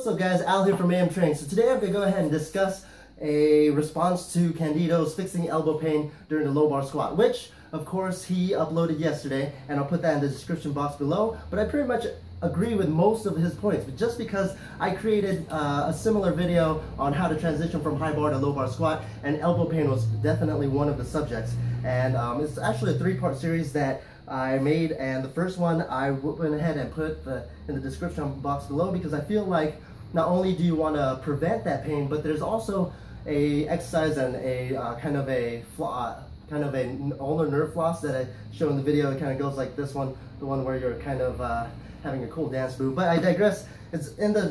What's up guys, Al here from AM Training. So today I'm going to go ahead and discuss a response to Candido's fixing elbow pain during the low bar squat, which of course he uploaded yesterday, and I'll put that in the description box below. But I pretty much agree with most of his points, but just because I created a similar video on how to transition from high bar to low bar squat, and elbow pain was definitely one of the subjects. And it's actually a three-part series that I made, and the first one I went ahead and put in the description box below, because I feel like not only do you want to prevent that pain, but there's also a exercise and a kind of an ulnar nerve floss that I show in the video. It kind of goes like this one, the one where you're kind of having a cool dance move. But I digress. It's in the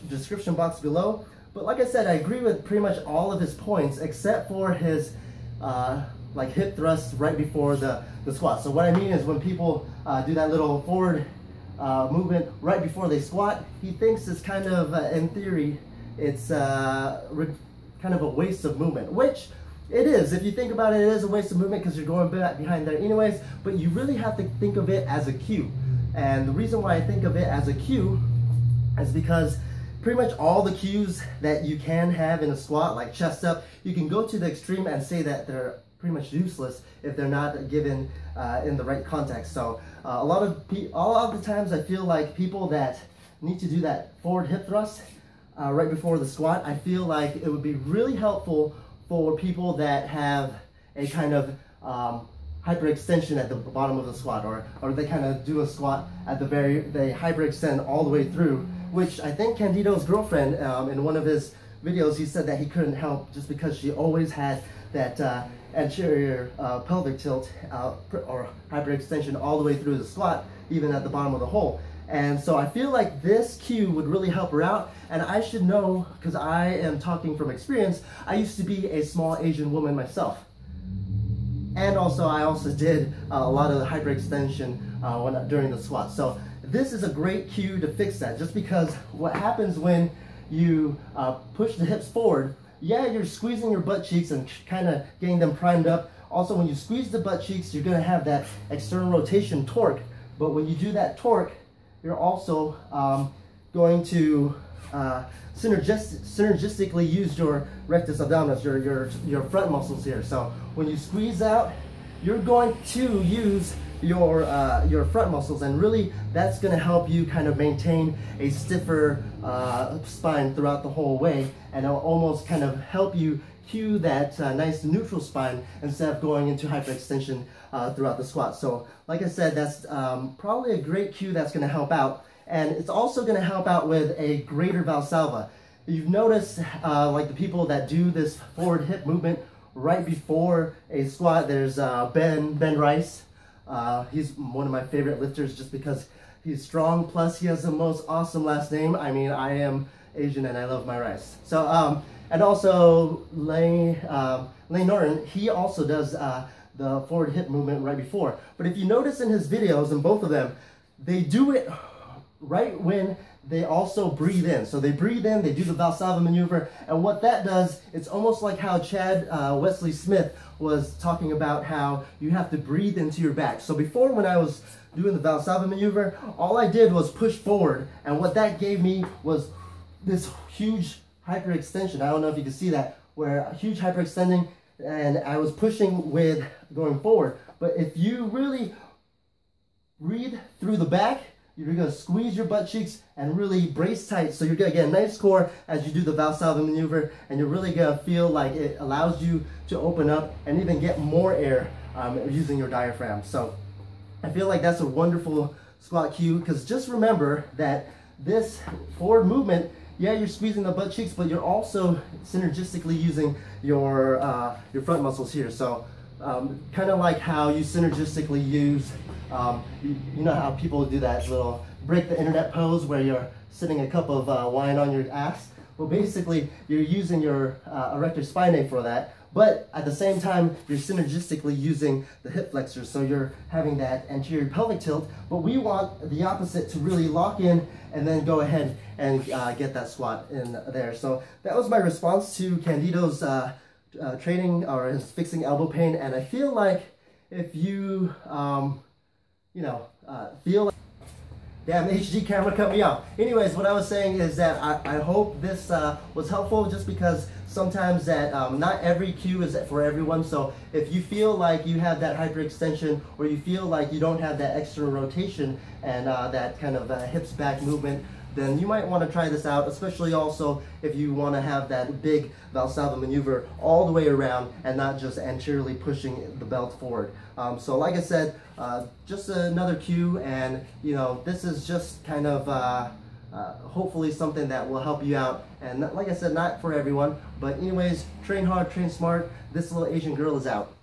description box below. But like I said, I agree with pretty much all of his points except for his like hip thrusts right before the squat. So what I mean is when people do that little forward movement right before they squat, he thinks it's kind of, in theory, it's kind of a waste of movement, which it is. If you think about it, it is a waste of movement because you're going back behind there anyways, but you really have to think of it as a cue. And the reason why I think of it as a cue is because pretty much all the cues that you can have in a squat, like chest up, you can go to the extreme and say that they're pretty much useless if they're not given in the right context. So a lot of the times I feel like people that need to do that forward hip thrust right before the squat, I feel like it would be really helpful for people that have a kind of hyperextension at the bottom of the squat, or they kind of do a squat at they hyperextend all the way through, which I think Candido's girlfriend in one of his videos, he said that he couldn't help just because she always had that anterior pelvic tilt or hyperextension all the way through the squat, even at the bottom of the hole. And so I feel like this cue would really help her out. And I should know, because I am talking from experience, I used to be a small Asian woman myself. And also I also did a lot of the hyperextension during the squat. So this is a great cue to fix that, just because what happens when you push the hips forward, yeah, you're squeezing your butt cheeks and kind of getting them primed up. Also, when you squeeze the butt cheeks, you're going to have that external rotation torque. But when you do that torque, you're also going to synergistically use your rectus abdominis, your front muscles here. So when you squeeze out, you're going to use your front muscles, and really that's going to help you kind of maintain a stiffer spine throughout the whole way, and it'll almost kind of help you cue that nice neutral spine instead of going into hyperextension throughout the squat. So like I said, that's probably a great cue that's going to help out, and it's also going to help out with a greater Valsalva. You've noticed like the people that do this forward hip movement right before a squat, there's Ben Rice. He's one of my favorite lifters just because he's strong, plus he has the most awesome last name. I mean, I am Asian and I love my rice. So, and also Lane Norton, he also does the forward hip movement right before. But if you notice in his videos, in both of them, they do it right when they also breathe in. So they breathe in, they do the Valsalva maneuver, and what that does, it's almost like how Chad Wesley Smith was talking about how you have to breathe into your back. So before, when I was doing the Valsalva maneuver, all I did was push forward, and what that gave me was this huge hyperextension. I don't know if you can see that, where a huge hyperextending, and I was pushing with going forward. But if you really breathe through the back, you're going to squeeze your butt cheeks and really brace tight, so you're going to get a nice core as you do the Valsalva maneuver, and you're really going to feel like it allows you to open up and even get more air using your diaphragm. So I feel like that's a wonderful squat cue, because just remember that this forward movement, yeah, you're squeezing the butt cheeks, but you're also synergistically using your front muscles here. So kind of like how you synergistically use, you know how people do that little break the internet pose where you're sitting a cup of wine on your ass? Well, basically, you're using your erector spinae for that, but at the same time, you're synergistically using the hip flexors, so you're having that anterior pelvic tilt, but we want the opposite to really lock in and then go ahead and get that squat in there. So that was my response to Candido's training, or his fixing elbow pain, and I feel like if you, feel like Damn, HD camera cut me off. Anyways, what I was saying is that I hope this was helpful, just because sometimes that not every cue is for everyone. So if you feel like you have that hyperextension, or you feel like you don't have that external rotation and that kind of hips back movement, then you might want to try this out, especially also if you want to have that big Valsalva maneuver all the way around and not just anteriorly pushing the belt forward. So like I said, just another cue, and you know, this is just kind of hopefully something that will help you out. And like I said, not for everyone, but anyways, train hard, train smart. This little Asian girl is out.